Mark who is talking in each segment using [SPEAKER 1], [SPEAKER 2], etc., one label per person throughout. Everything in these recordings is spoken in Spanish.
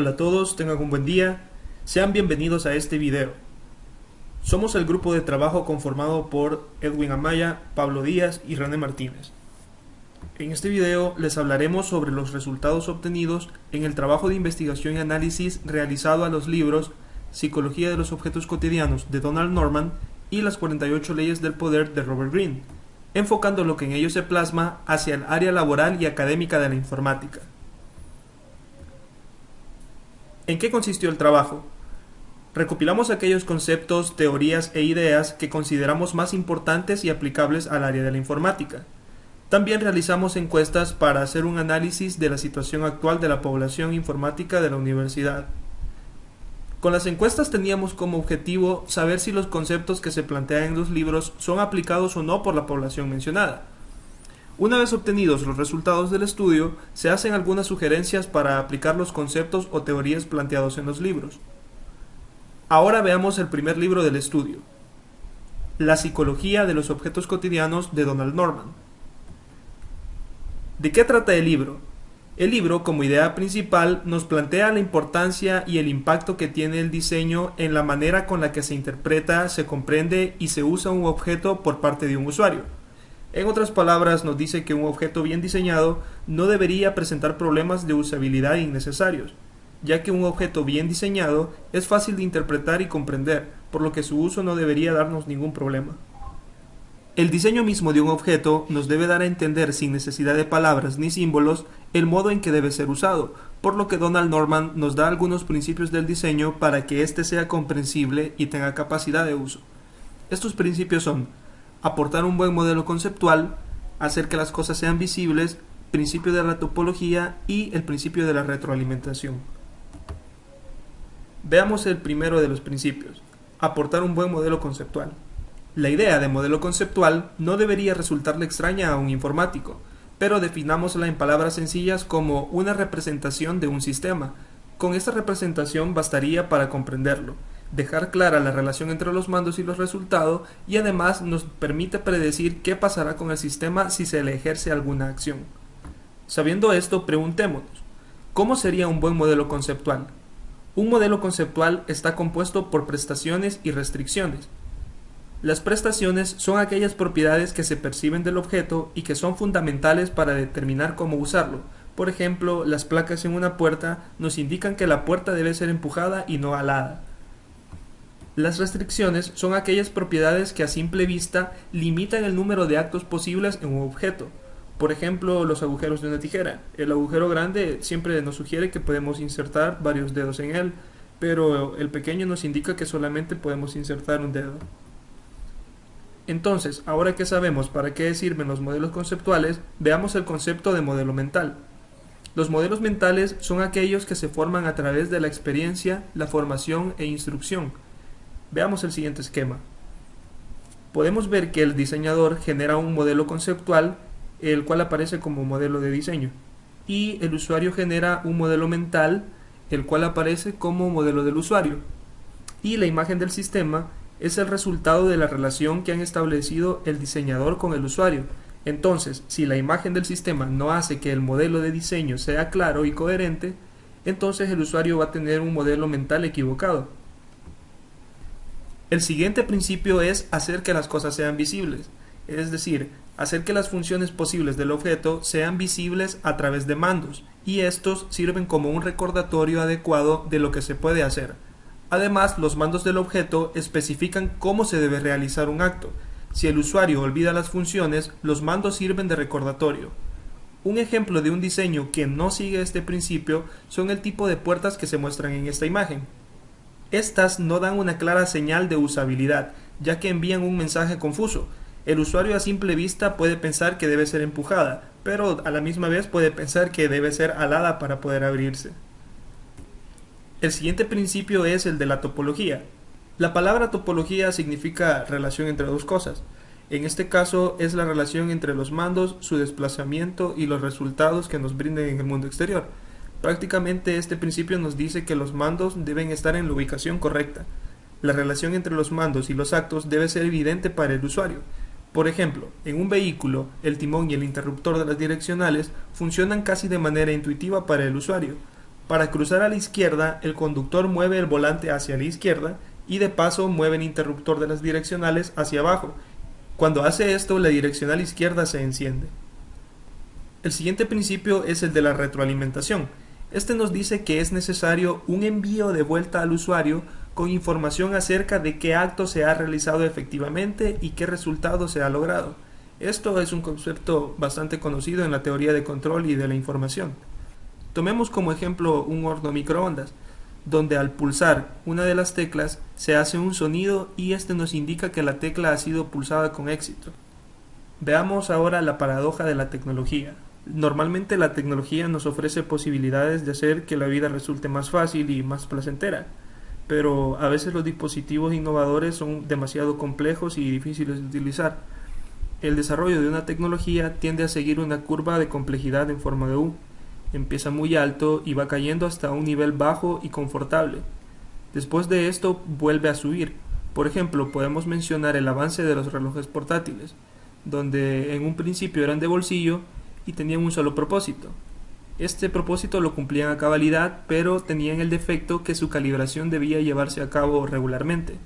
[SPEAKER 1] Hola a todos, tengan un buen día. Sean bienvenidos a este video. Somos el grupo de trabajo conformado por Edwin Amaya, Pablo Díaz y René Martínez. En este video les hablaremos sobre los resultados obtenidos en el trabajo de investigación y análisis realizado a los libros Psicología de los objetos cotidianos de Donald Norman y las 48 leyes del poder de Robert Greene, enfocando lo que en ellos se plasma hacia el área laboral y académica de la informática. ¿En qué consistió el trabajo? Recopilamos aquellos conceptos, teorías e ideas que consideramos más importantes y aplicables al área de la informática. También realizamos encuestas para hacer un análisis de la situación actual de la población informática de la universidad. Con las encuestas teníamos como objetivo saber si los conceptos que se plantean en los libros son aplicados o no por la población mencionada. Una vez obtenidos los resultados del estudio, se hacen algunas sugerencias para aplicar los conceptos o teorías planteados en los libros. Ahora veamos el primer libro del estudio, La psicología de los objetos cotidianos de Donald Norman. ¿De qué trata el libro? El libro, como idea principal, nos plantea la importancia y el impacto que tiene el diseño en la manera con la que se interpreta, se comprende y se usa un objeto por parte de un usuario. En otras palabras, nos dice que un objeto bien diseñado no debería presentar problemas de usabilidad innecesarios, ya que un objeto bien diseñado es fácil de interpretar y comprender, por lo que su uso no debería darnos ningún problema. El diseño mismo de un objeto nos debe dar a entender sin necesidad de palabras ni símbolos el modo en que debe ser usado, por lo que Donald Norman nos da algunos principios del diseño para que éste sea comprensible y tenga capacidad de uso. Estos principios son: aportar un buen modelo conceptual, hacer que las cosas sean visibles, principio de la topología y el principio de la retroalimentación. Veamos el primero de los principios: aportar un buen modelo conceptual. La idea de modelo conceptual no debería resultarle extraña a un informático, pero definámosla en palabras sencillas como una representación de un sistema. Con esta representación bastaría para comprenderlo, dejar clara la relación entre los mandos y los resultados, y además nos permite predecir qué pasará con el sistema si se le ejerce alguna acción. Sabiendo esto, preguntémonos, ¿cómo sería un buen modelo conceptual? Un modelo conceptual está compuesto por prestaciones y restricciones. Las prestaciones son aquellas propiedades que se perciben del objeto y que son fundamentales para determinar cómo usarlo. Por ejemplo, las placas en una puerta nos indican que la puerta debe ser empujada y no alada. Las restricciones son aquellas propiedades que a simple vista limitan el número de actos posibles en un objeto. Por ejemplo, los agujeros de una tijera. El agujero grande siempre nos sugiere que podemos insertar varios dedos en él, pero el pequeño nos indica que solamente podemos insertar un dedo. Entonces, ahora que sabemos para qué sirven los modelos conceptuales, veamos el concepto de modelo mental. Los modelos mentales son aquellos que se forman a través de la experiencia, la formación e instrucción. Veamos el siguiente esquema. Podemos ver que el diseñador genera un modelo conceptual, el cual aparece como modelo de diseño, y el usuario genera un modelo mental, el cual aparece como modelo del usuario, y la imagen del sistema es el resultado de la relación que han establecido el diseñador con el usuario. Entonces, si la imagen del sistema no hace que el modelo de diseño sea claro y coherente, entonces el usuario va a tener un modelo mental equivocado. El siguiente principio es hacer que las cosas sean visibles, es decir, hacer que las funciones posibles del objeto sean visibles a través de mandos, y estos sirven como un recordatorio adecuado de lo que se puede hacer. Además, los mandos del objeto especifican cómo se debe realizar un acto. Si el usuario olvida las funciones, los mandos sirven de recordatorio. Un ejemplo de un diseño que no sigue este principio son el tipo de puertas que se muestran en esta imagen. Estas no dan una clara señal de usabilidad, ya que envían un mensaje confuso. El usuario a simple vista puede pensar que debe ser empujada, pero a la misma vez puede pensar que debe ser alada para poder abrirse. El siguiente principio es el de la topología. La palabra topología significa relación entre dos cosas. En este caso es la relación entre los mandos, su desplazamiento y los resultados que nos brinden en el mundo exterior. Prácticamente este principio nos dice que los mandos deben estar en la ubicación correcta. La relación entre los mandos y los actos debe ser evidente para el usuario. Por ejemplo, en un vehículo, el timón y el interruptor de las direccionales funcionan casi de manera intuitiva para el usuario. Para cruzar a la izquierda, el conductor mueve el volante hacia la izquierda y de paso mueve el interruptor de las direccionales hacia abajo. Cuando hace esto, la direccional izquierda se enciende. El siguiente principio es el de la retroalimentación. Este nos dice que es necesario un envío de vuelta al usuario con información acerca de qué acto se ha realizado efectivamente y qué resultado se ha logrado. Esto es un concepto bastante conocido en la teoría de control y de la información. Tomemos como ejemplo un horno microondas, donde al pulsar una de las teclas se hace un sonido y este nos indica que la tecla ha sido pulsada con éxito. Veamos ahora la paradoja de la tecnología. Normalmente la tecnología nos ofrece posibilidades de hacer que la vida resulte más fácil y más placentera, pero a veces los dispositivos innovadores son demasiado complejos y difíciles de utilizar. El desarrollo de una tecnología tiende a seguir una curva de complejidad en forma de U. Empieza muy alto y va cayendo hasta un nivel bajo y confortable. Después de esto vuelve a subir. Por ejemplo, podemos mencionar el avance de los relojes portátiles, donde en un principio eran de bolsillo y tenían un solo propósito. Este propósito lo cumplían a cabalidad, pero tenían el defecto que su calibración debía llevarse a cabo regularmente.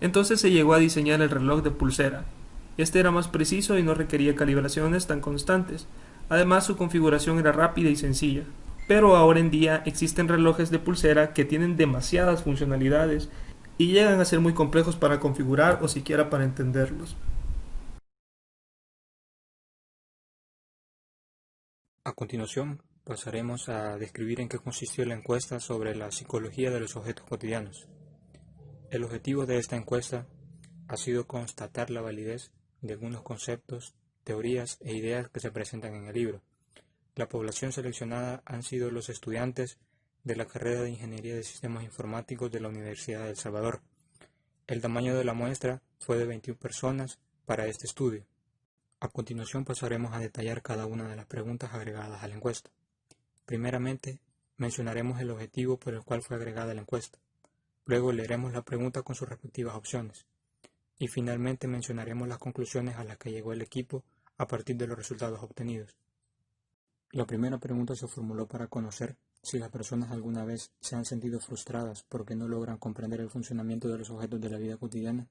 [SPEAKER 1] Entonces se llegó a diseñar el reloj de pulsera. Este era más preciso y no requería calibraciones tan constantes. Además, su configuración era rápida y sencilla. Pero ahora en día existen relojes de pulsera que tienen demasiadas funcionalidades y llegan a ser muy complejos para configurar o siquiera para entenderlos.
[SPEAKER 2] A continuación, pasaremos a describir en qué consistió la encuesta sobre la psicología de los objetos cotidianos. El objetivo de esta encuesta ha sido constatar la validez de algunos conceptos, teorías e ideas que se presentan en el libro. La población seleccionada han sido los estudiantes de la carrera de Ingeniería de Sistemas Informáticos de la Universidad de El Salvador. El tamaño de la muestra fue de 21 personas para este estudio. A continuación pasaremos a detallar cada una de las preguntas agregadas a la encuesta. Primeramente, mencionaremos el objetivo por el cual fue agregada la encuesta. Luego leeremos la pregunta con sus respectivas opciones. Y finalmente mencionaremos las conclusiones a las que llegó el equipo a partir de los resultados obtenidos. La primera pregunta se formuló para conocer si las personas alguna vez se han sentido frustradas porque no logran comprender el funcionamiento de los objetos de la vida cotidiana,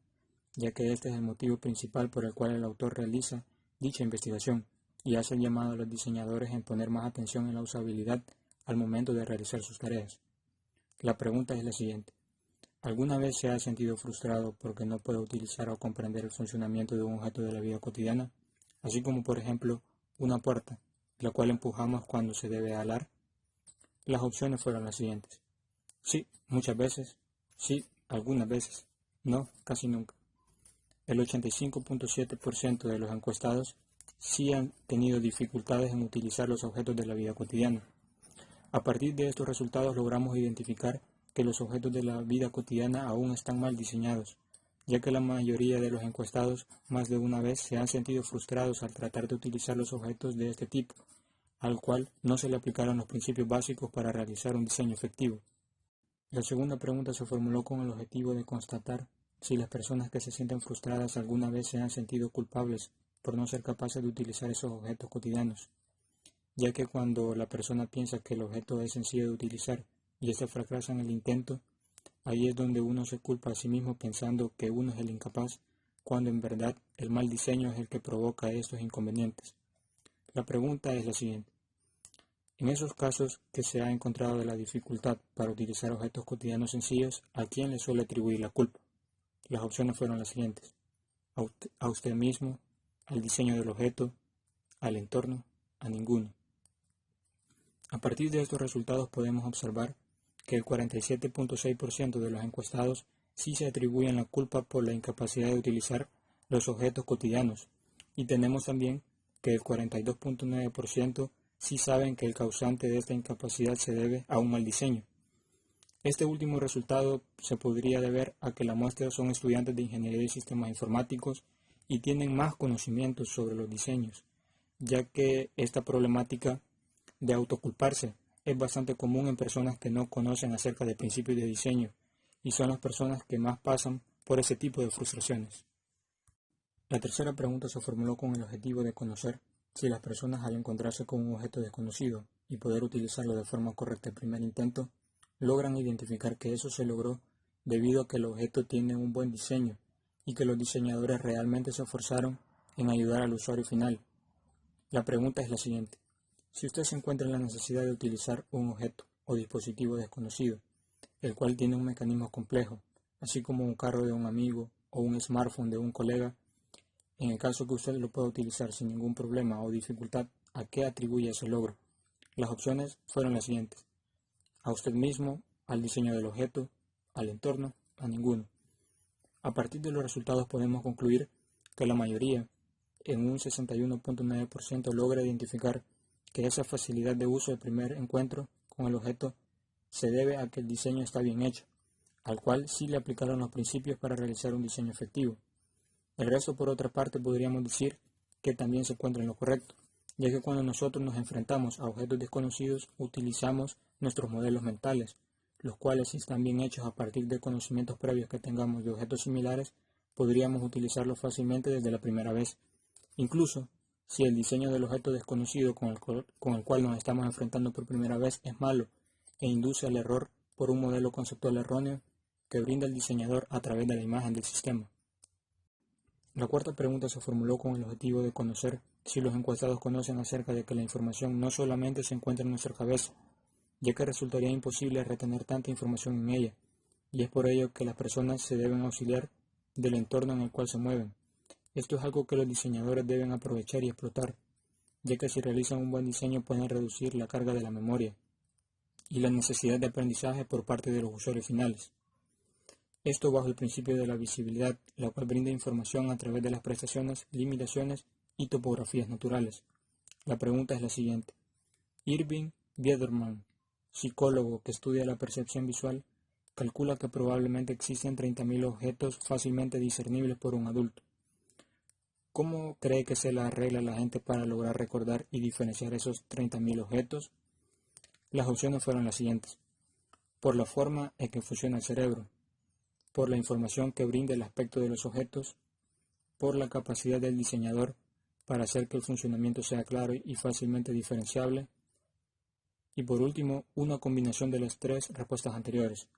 [SPEAKER 2] ya que este es el motivo principal por el cual el autor realiza dicha investigación y hace el llamado a los diseñadores en poner más atención en la usabilidad al momento de realizar sus tareas. La pregunta es la siguiente: ¿alguna vez se ha sentido frustrado porque no puede utilizar o comprender el funcionamiento de un objeto de la vida cotidiana, así como por ejemplo una puerta, la cual empujamos cuando se debe alar? Las opciones fueron las siguientes: sí, muchas veces; sí, algunas veces; no, casi nunca. El 85.7% de los encuestados sí han tenido dificultades en utilizar los objetos de la vida cotidiana. A partir de estos resultados logramos identificar que los objetos de la vida cotidiana aún están mal diseñados, ya que la mayoría de los encuestados más de una vez se han sentido frustrados al tratar de utilizar los objetos de este tipo, al cual no se le aplicaron los principios básicos para realizar un diseño efectivo. La segunda pregunta se formuló con el objetivo de constatar si las personas que se sienten frustradas alguna vez se han sentido culpables por no ser capaces de utilizar esos objetos cotidianos, ya que cuando la persona piensa que el objeto es sencillo de utilizar y éste fracasa en el intento, ahí es donde uno se culpa a sí mismo pensando que uno es el incapaz, cuando en verdad el mal diseño es el que provoca estos inconvenientes. La pregunta es la siguiente: en esos casos que se ha encontrado de la dificultad para utilizar objetos cotidianos sencillos, ¿a quién le suele atribuir la culpa? Las opciones fueron las siguientes: a usted mismo, al diseño del objeto, al entorno, a ninguno. A partir de estos resultados podemos observar que el 47.6% de los encuestados sí se atribuyen la culpa por la incapacidad de utilizar los objetos cotidianos, y tenemos también que el 42.9% sí saben que el causante de esta incapacidad se debe a un mal diseño. Este último resultado se podría deber a que la muestra son estudiantes de Ingeniería de Sistemas Informáticos y tienen más conocimientos sobre los diseños, ya que esta problemática de autoculparse es bastante común en personas que no conocen acerca de principios de diseño y son las personas que más pasan por ese tipo de frustraciones. La tercera pregunta se formuló con el objetivo de conocer Si las personas al encontrarse con un objeto desconocido y poder utilizarlo de forma correcta el primer intento, logran identificar que eso se logró debido a que el objeto tiene un buen diseño y que los diseñadores realmente se esforzaron en ayudar al usuario final. La pregunta es la siguiente: si usted se encuentra en la necesidad de utilizar un objeto o dispositivo desconocido, el cual tiene un mecanismo complejo, así como un carro de un amigo o un smartphone de un colega, en el caso que usted lo pueda utilizar sin ningún problema o dificultad, ¿a qué atribuye ese logro? Las opciones fueron las siguientes: a usted mismo, al diseño del objeto, al entorno, a ninguno. A partir de los resultados podemos concluir que la mayoría, en un 61.9%, logra identificar que esa facilidad de uso del primer encuentro con el objeto se debe a que el diseño está bien hecho, al cual sí le aplicaron los principios para realizar un diseño efectivo. El resto, por otra parte, podríamos decir que también se encuentra en lo correcto, ya que cuando nosotros nos enfrentamos a objetos desconocidos utilizamos nuestros modelos mentales, los cuales, si están bien hechos a partir de conocimientos previos que tengamos de objetos similares, podríamos utilizarlos fácilmente desde la primera vez. Incluso, si el diseño del objeto desconocido con el cual nos estamos enfrentando por primera vez es malo e induce al error por un modelo conceptual erróneo que brinda el diseñador a través de la imagen del sistema. La cuarta pregunta se formuló con el objetivo de conocer si los encuestados conocen acerca de que la información no solamente se encuentra en nuestra cabeza, ya que resultaría imposible retener tanta información en ella, y es por ello que las personas se deben auxiliar del entorno en el cual se mueven. Esto es algo que los diseñadores deben aprovechar y explotar, ya que si realizan un buen diseño pueden reducir la carga de la memoria y la necesidad de aprendizaje por parte de los usuarios finales. Esto bajo el principio de la visibilidad, la cual brinda información a través de las prestaciones, limitaciones y topografías naturales. La pregunta es la siguiente: Irving Biederman, psicólogo que estudia la percepción visual, calcula que probablemente existen 30.000 objetos fácilmente discernibles por un adulto. ¿Cómo cree que se la arregla la gente para lograr recordar y diferenciar esos 30.000 objetos? Las opciones fueron las siguientes: por la forma en que funciona el cerebro, por la información que brinda el aspecto de los objetos, por la capacidad del diseñador para hacer que el funcionamiento sea claro y fácilmente diferenciable, y por último, una combinación de las tres respuestas anteriores.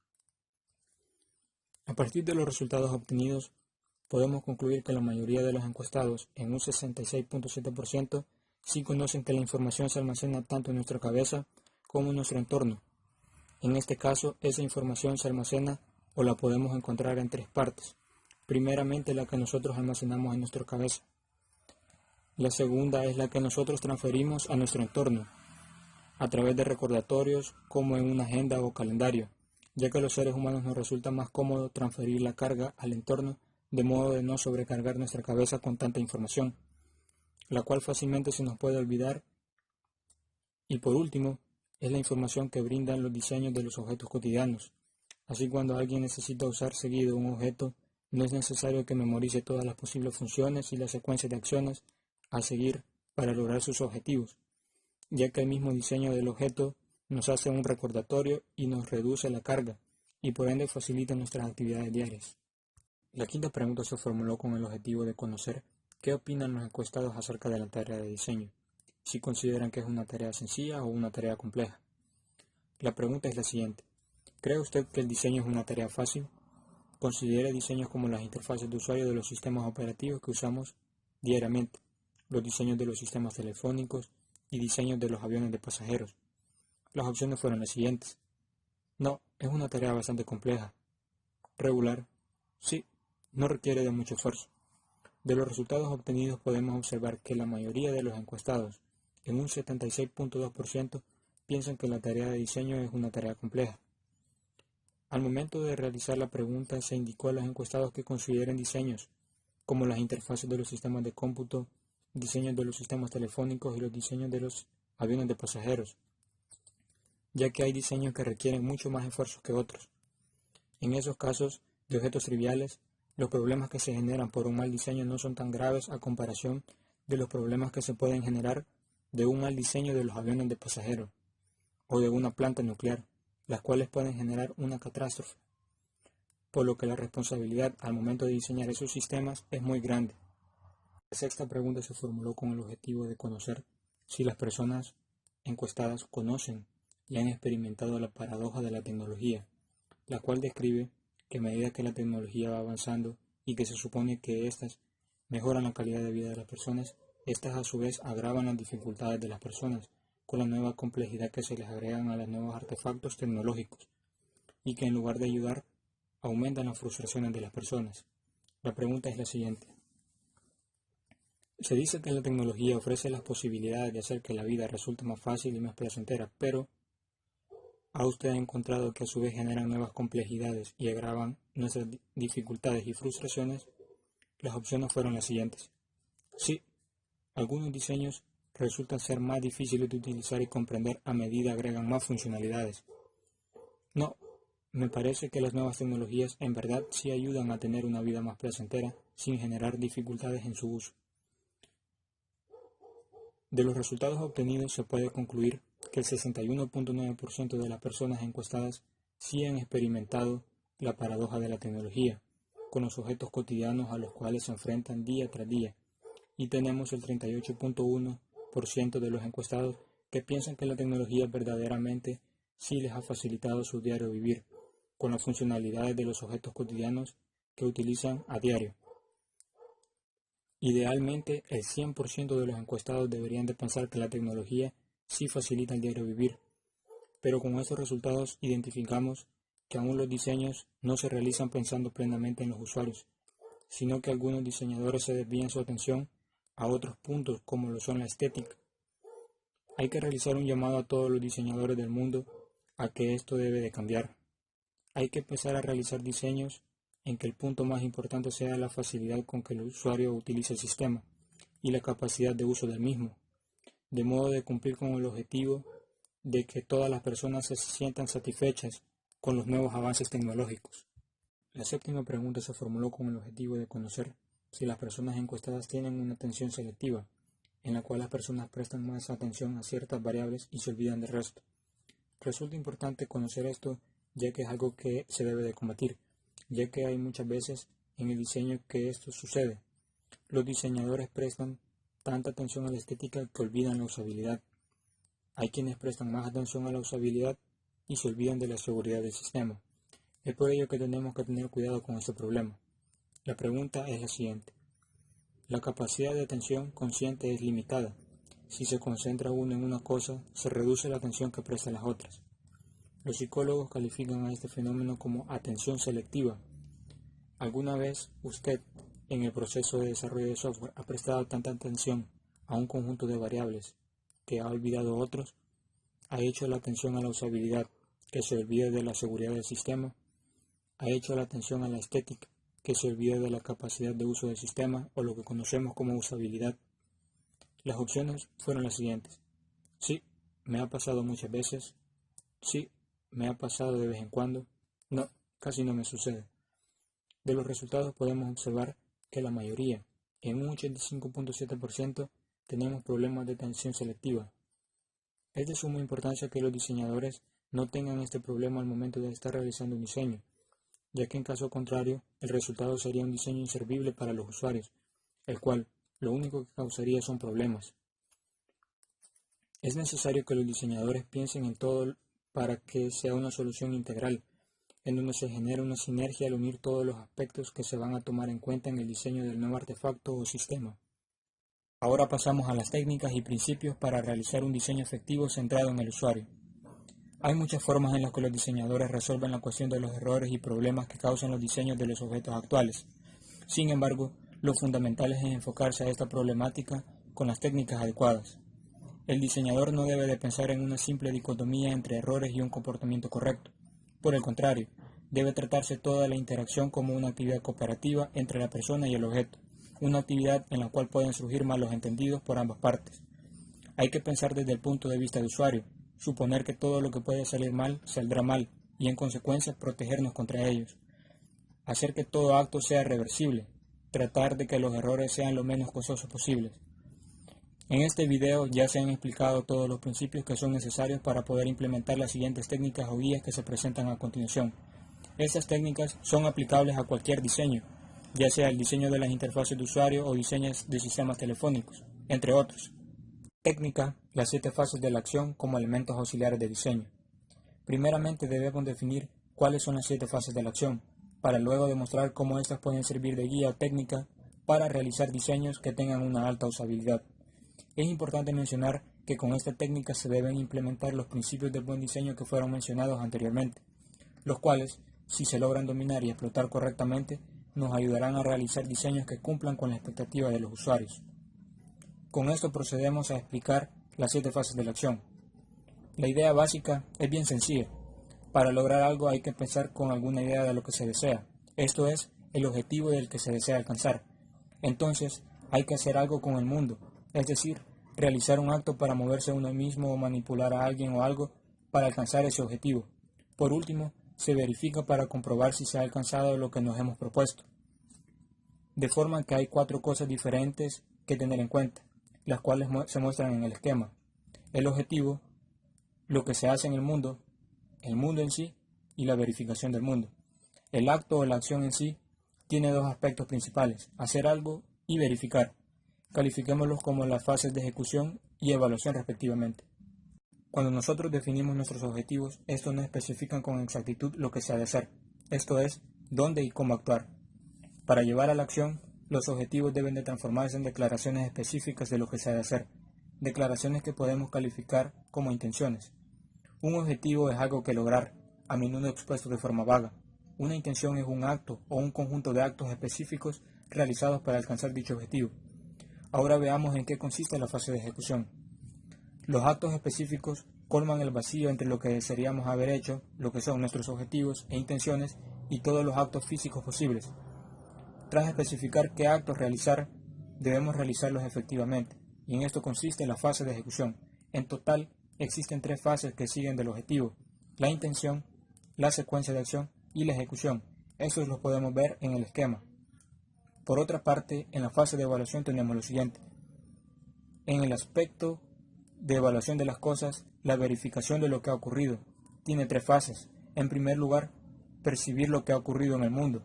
[SPEAKER 2] A partir de los resultados obtenidos, podemos concluir que la mayoría de los encuestados, en un 66.7%, sí conocen que la información se almacena tanto en nuestra cabeza como en nuestro entorno. En este caso, esa información se almacena o la podemos encontrar en tres partes. Primeramente, la que nosotros almacenamos en nuestra cabeza. La segunda es la que nosotros transferimos a nuestro entorno, a través de recordatorios como en una agenda o calendario, ya que a los seres humanos nos resulta más cómodo transferir la carga al entorno de modo de no sobrecargar nuestra cabeza con tanta información, la cual fácilmente se nos puede olvidar. Y por último, es la información que brindan los diseños de los objetos cotidianos. Así, cuando alguien necesita usar seguido un objeto, no es necesario que memorice todas las posibles funciones y las secuencias de acciones a seguir para lograr sus objetivos, ya que el mismo diseño del objeto nos hace un recordatorio y nos reduce la carga, y por ende facilita nuestras actividades diarias. La quinta pregunta se formuló con el objetivo de conocer qué opinan los encuestados acerca de la tarea de diseño, si consideran que es una tarea sencilla o una tarea compleja. La pregunta es la siguiente: ¿cree usted que el diseño es una tarea fácil? Considere diseños como las interfaces de usuario de los sistemas operativos que usamos diariamente, los diseños de los sistemas telefónicos y diseños de los aviones de pasajeros. Las opciones fueron las siguientes: no, es una tarea bastante compleja. Regular, sí, no requiere de mucho esfuerzo. De los resultados obtenidos podemos observar que la mayoría de los encuestados, en un 76.2%, piensan que la tarea de diseño es una tarea compleja. Al momento de realizar la pregunta se indicó a los encuestados que consideren diseños como las interfaces de los sistemas de cómputo, diseños de los sistemas telefónicos y los diseños de los aviones de pasajeros, ya que hay diseños que requieren mucho más esfuerzo que otros. En esos casos de objetos triviales, los problemas que se generan por un mal diseño no son tan graves a comparación de los problemas que se pueden generar de un mal diseño de los aviones de pasajeros o de una planta nuclear, las cuales pueden generar una catástrofe, por lo que la responsabilidad al momento de diseñar esos sistemas es muy grande. La sexta pregunta se formuló con el objetivo de conocer si las personas encuestadas conocen y han experimentado la paradoja de la tecnología, la cual describe que a medida que la tecnología va avanzando y que se supone que éstas mejoran la calidad de vida de las personas, éstas a su vez agravan las dificultades de las personas con la nueva complejidad que se les agregan a los nuevos artefactos tecnológicos y que en lugar de ayudar aumentan las frustraciones de las personas. La pregunta es la siguiente. Se dice que la tecnología ofrece las posibilidades de hacer que la vida resulte más fácil y más placentera, pero ¿ha usted encontrado que a su vez generan nuevas complejidades y agravan nuestras dificultades y frustraciones? Las opciones fueron las siguientes. Sí, algunos diseños resultan ser más difíciles de utilizar y comprender a medida agregan más funcionalidades. No, me parece que las nuevas tecnologías en verdad sí ayudan a tener una vida más placentera sin generar dificultades en su uso. De los resultados obtenidos se puede concluir que el 61.9% de las personas encuestadas sí han experimentado la paradoja de la tecnología, con los objetos cotidianos a los cuales se enfrentan día tras día, y tenemos el 38.1% de los encuestados que piensan que la tecnología verdaderamente sí les ha facilitado su diario vivir, con las funcionalidades de los objetos cotidianos que utilizan a diario. Idealmente, el 100% de los encuestados deberían de pensar que la tecnología sí facilita el diario vivir, pero con estos resultados identificamos que aún los diseños no se realizan pensando plenamente en los usuarios, sino que algunos diseñadores se desvían su atención a otros puntos como lo son la estética. Hay que realizar un llamado a todos los diseñadores del mundo a que esto debe de cambiar. Hay que empezar a realizar diseños en que el punto más importante sea la facilidad con que el usuario utiliza el sistema y la capacidad de uso del mismo, de modo de cumplir con el objetivo de que todas las personas se sientan satisfechas con los nuevos avances tecnológicos. La séptima pregunta se formuló con el objetivo de conocer si las personas encuestadas tienen una atención selectiva, en la cual las personas prestan más atención a ciertas variables y se olvidan del resto. Resulta importante conocer esto, ya que es algo que se debe de combatir, ya que hay muchas veces en el diseño que esto sucede. Los diseñadores prestan tanta atención a la estética que olvidan la usabilidad. Hay quienes prestan más atención a la usabilidad y se olvidan de la seguridad del sistema. Es por ello que tenemos que tener cuidado con este problema. La pregunta es la siguiente. La capacidad de atención consciente es limitada. Si se concentra uno en una cosa, se reduce la atención que presta a las otras. Los psicólogos califican a este fenómeno como atención selectiva. ¿Alguna vez usted, en el proceso de desarrollo de software, ha prestado tanta atención a un conjunto de variables que ha olvidado otros? ¿Ha hecho la atención a la usabilidad que se olvida de la seguridad del sistema? ¿Ha hecho la atención a la estética que se olvida de la capacidad de uso del sistema o lo que conocemos como usabilidad? Las opciones fueron las siguientes. Sí, me ha pasado muchas veces. Sí, me ha pasado de vez en cuando. No, casi no me sucede. De los resultados podemos observar que la mayoría, en un 85.7%, tenemos problemas de atención selectiva. Es de suma importancia que los diseñadores no tengan este problema al momento de estar realizando un diseño, ya que en caso contrario, el resultado sería un diseño inservible para los usuarios, el cual lo único que causaría son problemas. Es necesario que los diseñadores piensen en todo para que sea una solución integral, en donde se genera una sinergia al unir todos los aspectos que se van a tomar en cuenta en el diseño del nuevo artefacto o sistema. Ahora pasamos a las técnicas y principios para realizar un diseño efectivo centrado en el usuario. Hay muchas formas en las que los diseñadores resuelven la cuestión de los errores y problemas que causan los diseños de los objetos actuales. Sin embargo, lo fundamental es enfocarse a esta problemática con las técnicas adecuadas. El diseñador no debe de pensar en una simple dicotomía entre errores y un comportamiento correcto. Por el contrario, debe tratarse toda la interacción como una actividad cooperativa entre la persona y el objeto, una actividad en la cual pueden surgir malos entendidos por ambas partes. Hay que pensar desde el punto de vista del usuario, suponer que todo lo que puede salir mal, saldrá mal, y en consecuencia protegernos contra ellos. Hacer que todo acto sea reversible, tratar de que los errores sean lo menos costosos posibles. En este video ya se han explicado todos los principios que son necesarios para poder implementar las siguientes técnicas o guías que se presentan a continuación. Estas técnicas son aplicables a cualquier diseño. ya sea el diseño de las interfaces de usuario o diseños de sistemas telefónicos, entre otros. Técnica, las 7 fases de la acción como elementos auxiliares de diseño. Primeramente debemos definir cuáles son las 7 fases de la acción, para luego demostrar cómo éstas pueden servir de guía o técnica para realizar diseños que tengan una alta usabilidad. Es importante mencionar que con esta técnica se deben implementar los principios del buen diseño que fueron mencionados anteriormente, los cuales, si se logran dominar y explotar correctamente, nos ayudarán a realizar diseños que cumplan con las expectativas de los usuarios. Con esto procedemos a explicar las 7 fases de la acción. La idea básica es bien sencilla. Para lograr algo hay que empezar con alguna idea de lo que se desea, esto es, el objetivo del que se desea alcanzar. Entonces, hay que hacer algo con el mundo, es decir, realizar un acto para moverse a uno mismo o manipular a alguien o algo para alcanzar ese objetivo. Por último, se verifica para comprobar si se ha alcanzado lo que nos hemos propuesto. De forma que hay 4 cosas diferentes que tener en cuenta, las cuales se muestran en el esquema. El objetivo, lo que se hace en el mundo en sí y la verificación del mundo. El acto o la acción en sí tiene 2 aspectos principales, hacer algo y verificar. Califiquémoslos como las fases de ejecución y evaluación respectivamente. Cuando nosotros definimos nuestros objetivos, estos no especifican con exactitud lo que se ha de hacer, esto es, dónde y cómo actuar. Para llevar a la acción, los objetivos deben de transformarse en declaraciones específicas de lo que se ha de hacer, declaraciones que podemos calificar como intenciones. Un objetivo es algo que lograr, a menudo expuesto de forma vaga. Una intención es un acto o un conjunto de actos específicos realizados para alcanzar dicho objetivo. Ahora veamos en qué consiste la fase de ejecución. Los actos específicos colman el vacío entre lo que desearíamos haber hecho, lo que son nuestros objetivos e intenciones, y todos los actos físicos posibles. Tras especificar qué actos realizar, debemos realizarlos efectivamente, y en esto consiste la fase de ejecución. En total, existen 3 fases que siguen del objetivo: la intención, la secuencia de acción y la ejecución. Estos los podemos ver en el esquema. Por otra parte, en la fase de evaluación tenemos lo siguiente. En el aspecto de evaluación de las cosas, la verificación de lo que ha ocurrido tiene 3 fases. En primer lugar, percibir lo que ha ocurrido en el mundo.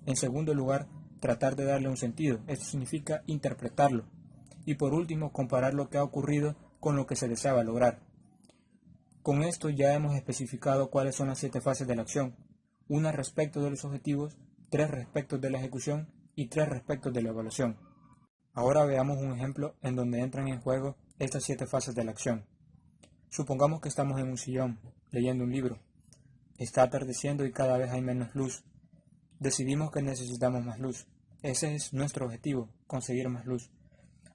[SPEAKER 2] En segundo lugar, tratar de darle un sentido. Esto significa interpretarlo. Y por último, comparar lo que ha ocurrido con lo que se deseaba lograr. Con esto ya hemos especificado cuáles son las 7 fases de la acción. Una respecto de los objetivos, 3 respecto de la ejecución y 3 respecto de la evaluación. Ahora veamos un ejemplo en donde entran en juego estas 7 fases de la acción. Supongamos que estamos en un sillón, leyendo un libro. Está atardeciendo y cada vez hay menos luz. Decidimos que necesitamos más luz. Ese es nuestro objetivo, conseguir más luz.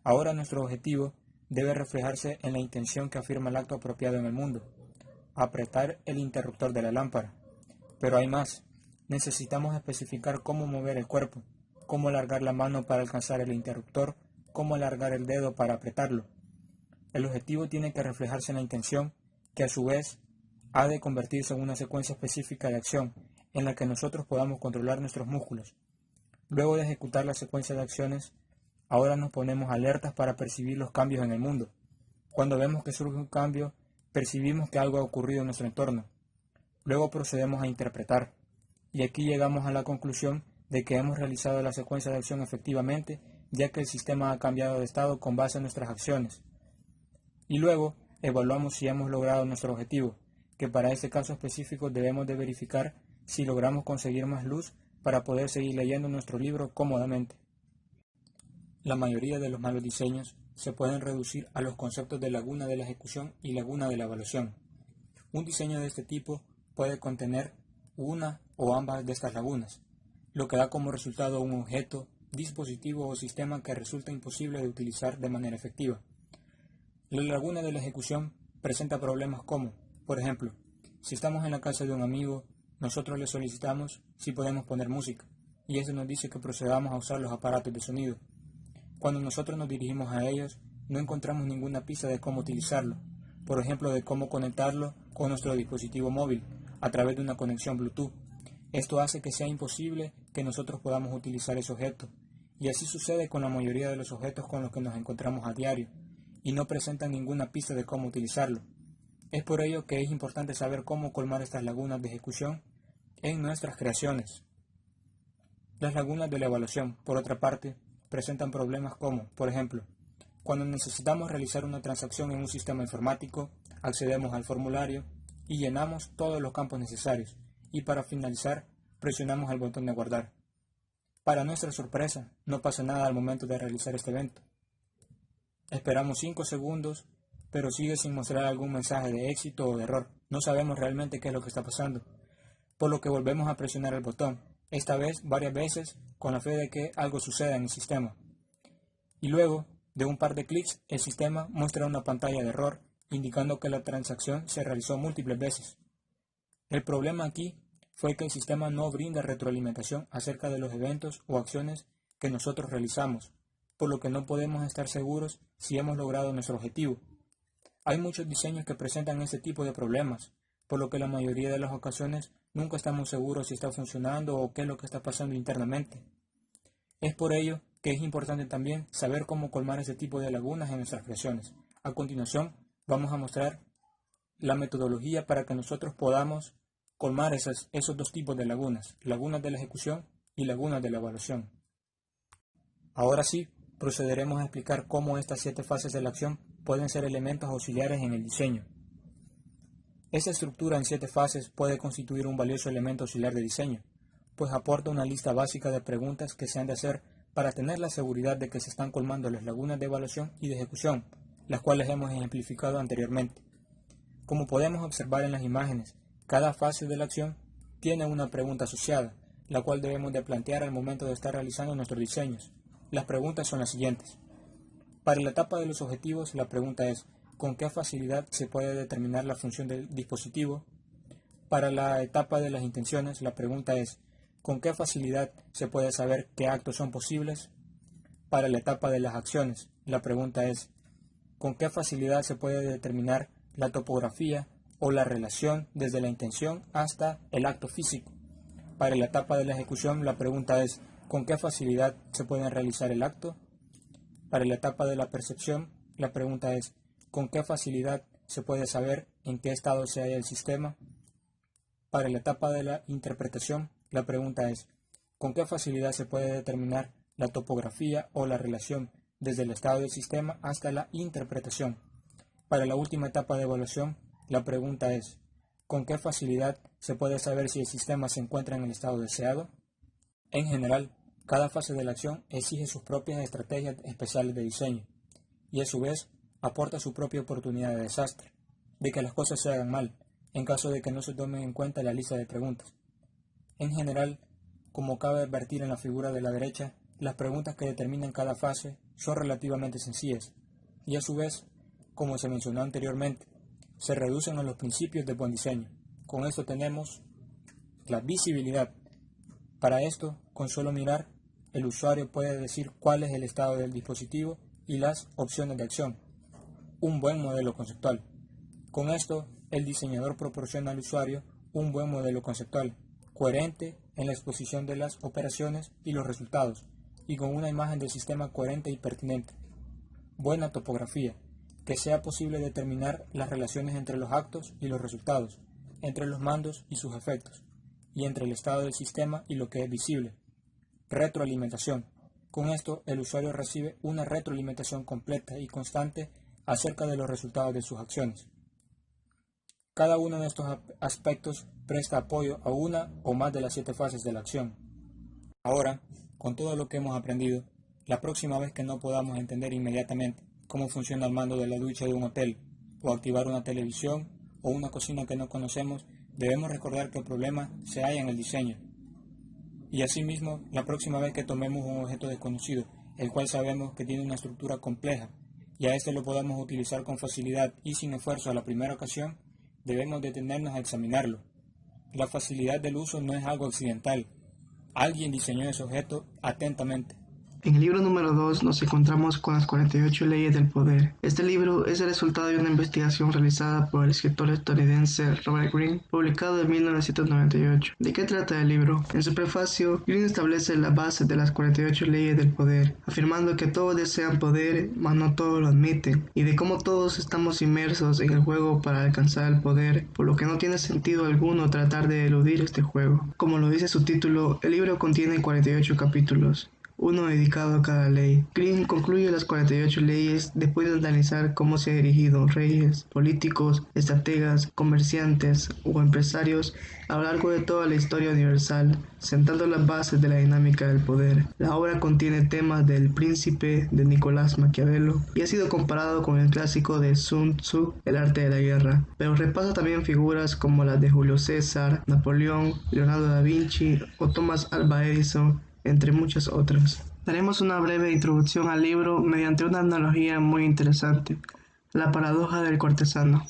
[SPEAKER 2] Ahora nuestro objetivo debe reflejarse en la intención que afirma el acto apropiado en el mundo: apretar el interruptor de la lámpara. Pero hay más. Necesitamos especificar cómo mover el cuerpo, cómo alargar la mano para alcanzar el interruptor, cómo alargar el dedo para apretarlo. El objetivo tiene que reflejarse en la intención, que a su vez ha de convertirse en una secuencia específica de acción, en la que nosotros podamos controlar nuestros músculos. Luego de ejecutar la secuencia de acciones, ahora nos ponemos alertas para percibir los cambios en el mundo. Cuando vemos que surge un cambio, percibimos que algo ha ocurrido en nuestro entorno. Luego procedemos a interpretar, y aquí llegamos a la conclusión de que hemos realizado la secuencia de acción efectivamente, ya que el sistema ha cambiado de estado con base en nuestras acciones. Y luego evaluamos si hemos logrado nuestro objetivo, que para este caso específico debemos de verificar si logramos conseguir más luz para poder seguir leyendo nuestro libro cómodamente. La mayoría de los malos diseños se pueden reducir a los conceptos de laguna de la ejecución y laguna de la evaluación. Un diseño de este tipo puede contener una o ambas de estas lagunas, lo que da como resultado un objeto, dispositivo o sistema que resulta imposible de utilizar de manera efectiva. La laguna de la ejecución presenta problemas como, por ejemplo, si estamos en la casa de un amigo, nosotros le solicitamos si podemos poner música, y eso nos dice que procedamos a usar los aparatos de sonido. Cuando nosotros nos dirigimos a ellos, no encontramos ninguna pista de cómo utilizarlo, por ejemplo de cómo conectarlo con nuestro dispositivo móvil a través de una conexión Bluetooth. Esto hace que sea imposible que nosotros podamos utilizar ese objeto, y así sucede con la mayoría de los objetos con los que nos encontramos a diario, y no presentan ninguna pista de cómo utilizarlo. Es por ello que es importante saber cómo colmar estas lagunas de ejecución en nuestras creaciones. Las lagunas de la evaluación, por otra parte, presentan problemas como, por ejemplo, cuando necesitamos realizar una transacción en un sistema informático, accedemos al formulario y llenamos todos los campos necesarios, y para finalizar, presionamos el botón de guardar. Para nuestra sorpresa, no pasa nada al momento de realizar este evento. Esperamos 5 segundos, pero sigue sin mostrar algún mensaje de éxito o de error. No sabemos realmente qué es lo que está pasando, por lo que volvemos a presionar el botón, esta vez varias veces con la fe de que algo suceda en el sistema. Y luego, de un par de clics, el sistema muestra una pantalla de error indicando que la transacción se realizó múltiples veces. El problema aquí fue que el sistema no brinda retroalimentación acerca de los eventos o acciones que nosotros realizamos, por lo que no podemos estar seguros si hemos logrado nuestro objetivo. Hay muchos diseños que presentan este tipo de problemas, por lo que la mayoría de las ocasiones nunca estamos seguros si está funcionando o qué es lo que está pasando internamente. Es por ello que es importante también saber cómo colmar este tipo de lagunas en nuestras creaciones. A continuación, vamos a mostrar la metodología para que nosotros podamos colmar esos dos tipos de lagunas, lagunas de la ejecución y lagunas de la evaluación. Ahora sí, procederemos a explicar cómo estas 7 fases de la acción pueden ser elementos auxiliares en el diseño. Esta estructura en 7 fases puede constituir un valioso elemento auxiliar de diseño, pues aporta una lista básica de preguntas que se han de hacer para tener la seguridad de que se están colmando las lagunas de evaluación y de ejecución, las cuales hemos ejemplificado anteriormente. Como podemos observar en las imágenes, cada fase de la acción tiene una pregunta asociada, la cual debemos de plantear al momento de estar realizando nuestros diseños. Las preguntas son las siguientes. Para la etapa de los objetivos, la pregunta es ¿con qué facilidad se puede determinar la función del dispositivo? Para la etapa de las intenciones, la pregunta es ¿con qué facilidad se puede saber qué actos son posibles? Para la etapa de las acciones, la pregunta es ¿con qué facilidad se puede determinar la topografía o la relación desde la intención hasta el acto físico? Para la etapa de la ejecución, la pregunta es ¿con qué facilidad se puede realizar el acto? Para la etapa de la percepción, la pregunta es ¿con qué facilidad se puede saber en qué estado se halla el sistema? Para la etapa de la interpretación, la pregunta es ¿con qué facilidad se puede determinar la topografía o la relación desde el estado del sistema hasta la interpretación? Para la última etapa de evaluación, la pregunta es ¿con qué facilidad se puede saber si el sistema se encuentra en el estado deseado? En general, cada fase de la acción exige sus propias estrategias especiales de diseño y a su vez aporta su propia oportunidad de desastre, de que las cosas se hagan mal, en caso de que no se tomen en cuenta la lista de preguntas. En general, como cabe advertir en la figura de la derecha, las preguntas que determinan cada fase son relativamente sencillas y a su vez, como se mencionó anteriormente, se reducen a los principios de buen diseño. Con esto tenemos la visibilidad. Para esto, con solo mirar, el usuario puede decir cuál es el estado del dispositivo y las opciones de acción. Un buen modelo conceptual. Con esto, el diseñador proporciona al usuario un buen modelo conceptual, coherente en la exposición de las operaciones y los resultados, y con una imagen del sistema coherente y pertinente. Buena topografía, que sea posible determinar las relaciones entre los actos y los resultados, entre los mandos y sus efectos, y entre el estado del sistema y lo que es visible. Retroalimentación. Con esto, el usuario recibe una retroalimentación completa y constante acerca de los resultados de sus acciones. Cada uno de estos aspectos presta apoyo a una o más de las 7 fases de la acción. Ahora, con todo lo que hemos aprendido, la próxima vez que no podamos entender inmediatamente cómo funciona el mando de la ducha de un hotel, o activar una televisión o una cocina que no conocemos, debemos recordar que el problema se halla en el diseño. Y asimismo, la próxima vez que tomemos un objeto desconocido, el cual sabemos que tiene una estructura compleja, y a este lo podamos utilizar con facilidad y sin esfuerzo a la primera ocasión, debemos detenernos a examinarlo. La facilidad del uso no es algo accidental. Alguien diseñó ese objeto atentamente.
[SPEAKER 3] En el libro número 2 nos encontramos con las 48 leyes del poder. Este libro es el resultado de una investigación realizada por el escritor estadounidense Robert Greene, publicado en 1998. ¿De qué trata el libro? En su prefacio, Greene establece la base de las 48 leyes del poder, afirmando que todos desean poder, mas no todos lo admiten, y de cómo todos estamos inmersos en el juego para alcanzar el poder, por lo que no tiene sentido alguno tratar de eludir este juego. Como lo dice su título, el libro contiene 48 capítulos, uno dedicado a cada ley. Greene concluye las 48 leyes después de analizar cómo se han dirigido reyes, políticos, estrategas, comerciantes o empresarios a lo largo de toda la historia universal, sentando las bases de la dinámica del poder. La obra contiene temas del Príncipe de Nicolás Maquiavelo y ha sido comparado con el clásico de Sun Tzu, El arte de la guerra, pero repasa también figuras como las de Julio César, Napoleón, Leonardo da Vinci o Thomas Alva Edison, entre muchas otras. Daremos una breve introducción al libro mediante una analogía muy interesante, la paradoja del cortesano.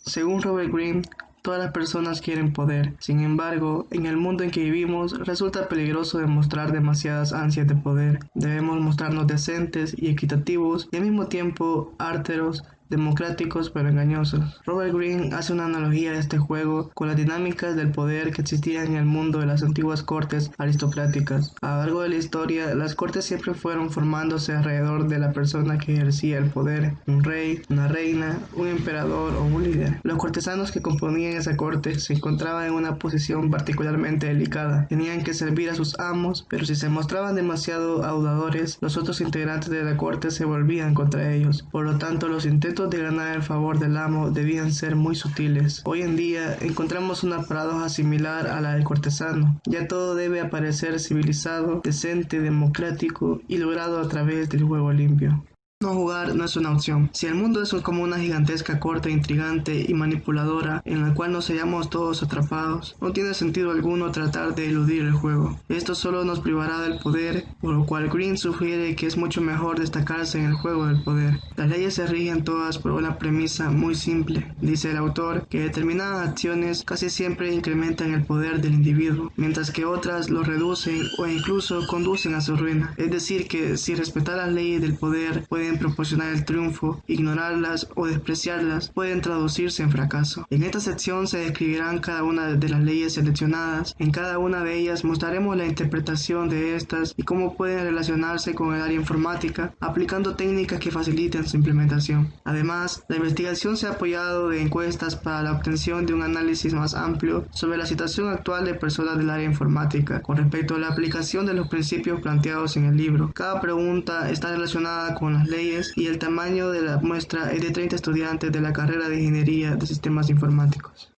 [SPEAKER 3] Según Robert Greene, todas las personas quieren poder. Sin embargo, en el mundo en que vivimos, resulta peligroso demostrar demasiadas ansias de poder. Debemos mostrarnos decentes y equitativos y al mismo tiempo árteros, democráticos pero engañosos. Robert Greene hace una analogía de este juego con las dinámicas del poder que existían en el mundo de las antiguas cortes aristocráticas. A lo largo de la historia, las cortes siempre fueron formándose alrededor de la persona que ejercía el poder, un rey, una reina, un emperador o un líder. Los cortesanos que componían esa corte se encontraban en una posición particularmente delicada. Tenían que servir a sus amos, pero si se mostraban demasiado audadores, los otros integrantes de la corte se volvían contra ellos. Por lo tanto, los intentos de ganar el favor del amo debían ser muy sutiles. Hoy en día encontramos una paradoja similar a la del cortesano. Ya todo debe aparecer civilizado, decente, democrático y logrado a través del juego limpio. No jugar no es una opción. Si el mundo es como una gigantesca corte intrigante y manipuladora en la cual nos hallamos todos atrapados, no tiene sentido alguno tratar de eludir el juego. Esto solo nos privará del poder, por lo cual Greene sugiere que es mucho mejor destacarse en el juego del poder. Las leyes se rigen todas por una premisa muy simple. Dice el autor que determinadas acciones casi siempre incrementan el poder del individuo, mientras que otras lo reducen o incluso conducen a su ruina. Es decir que si respetar las leyes del poder pueden proporcionar el triunfo, ignorarlas o despreciarlas pueden traducirse en fracaso. En esta sección se describirán cada una de las leyes seleccionadas. En cada una de ellas mostraremos la interpretación de estas y cómo pueden relacionarse con el área informática, aplicando técnicas que faciliten su implementación. Además, la investigación se ha apoyado de encuestas para la obtención de un análisis más amplio sobre la situación actual de personas del área informática con respecto a la aplicación de los principios planteados en el libro. Cada pregunta está relacionada con las leyes y el tamaño de la muestra es de 30 estudiantes de la carrera de Ingeniería de Sistemas Informáticos.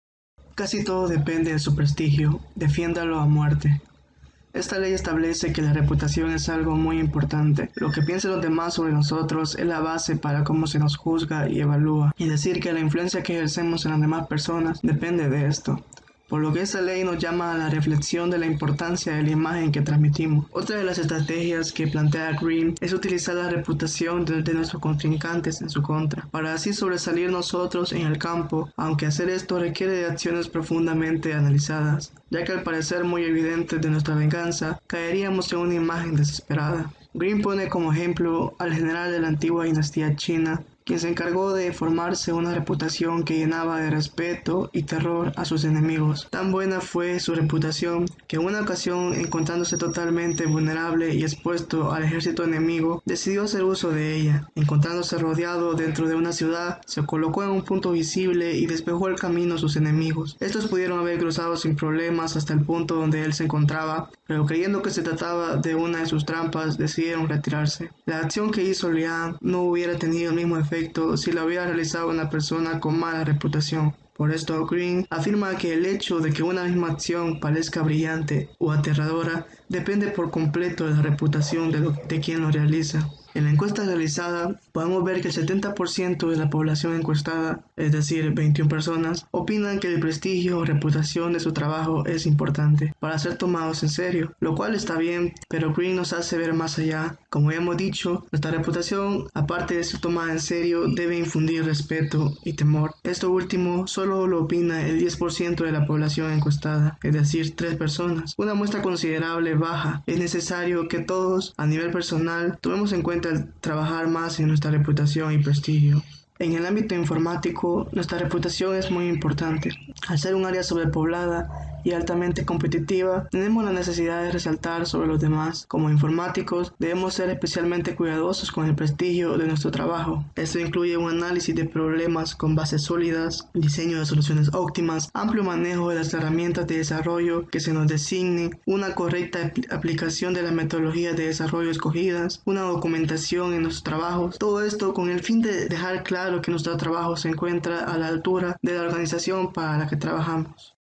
[SPEAKER 3] Casi todo depende de su prestigio, defiéndalo a muerte. Esta ley establece que la reputación es algo muy importante. Lo que piensen los demás sobre nosotros es la base para cómo se nos juzga y evalúa, y decir que la influencia que ejercemos en las demás personas depende de esto. Por lo que esta ley nos llama a la reflexión de la importancia de la imagen que transmitimos. Otra de las estrategias que plantea Greene es utilizar la reputación de nuestros contrincantes en su contra, para así sobresalir nosotros en el campo, aunque hacer esto requiere de acciones profundamente analizadas, ya que al parecer muy evidente de nuestra venganza, caeríamos en una imagen desesperada. Greene pone como ejemplo al general de la antigua dinastía china, quien se encargó de formarse una reputación que llenaba de respeto y terror a sus enemigos. Tan buena fue su reputación que en una ocasión, encontrándose totalmente vulnerable y expuesto al ejército enemigo, decidió hacer uso de ella. Encontrándose rodeado dentro de una ciudad, se colocó en un punto visible y despejó el camino a sus enemigos. Estos pudieron haber cruzado sin problemas hasta el punto donde él se encontraba, pero creyendo que se trataba de una de sus trampas, decidieron retirarse. La acción que hizo Liang no hubiera tenido el mismo efecto si la hubiera realizado una persona con mala reputación. Por esto, Greene afirma que el hecho de que una misma acción parezca brillante o aterradora depende por completo de la reputación de quien lo realiza. En la encuesta realizada, podemos ver que el 70% de la población encuestada, es decir, 21 personas, opinan que el prestigio o reputación de su trabajo es importante para ser tomados en serio, lo cual está bien, pero Green nos hace ver más allá. Como ya hemos dicho, nuestra reputación, aparte de ser tomada en serio, debe infundir respeto y temor. Esto último solo lo opina el 10% de la población encuestada, es decir, 3 personas. Una muestra considerable baja. Es necesario que todos, a nivel personal, tomemos en cuenta el trabajar más en nuestra reputación y prestigio. En el ámbito informático, nuestra reputación es muy importante. Al ser un área sobrepoblada y altamente competitiva, tenemos la necesidad de resaltar sobre los demás. Como informáticos, debemos ser especialmente cuidadosos con el prestigio de nuestro trabajo. Esto incluye un análisis de problemas con bases sólidas, diseño de soluciones óptimas, amplio manejo de las herramientas de desarrollo que se nos designe, una correcta aplicación de las metodologías de desarrollo escogidas, una documentación en nuestros trabajos. Todo esto con el fin de dejar claro que nuestro trabajo se encuentra a la altura de la organización para la que trabajamos.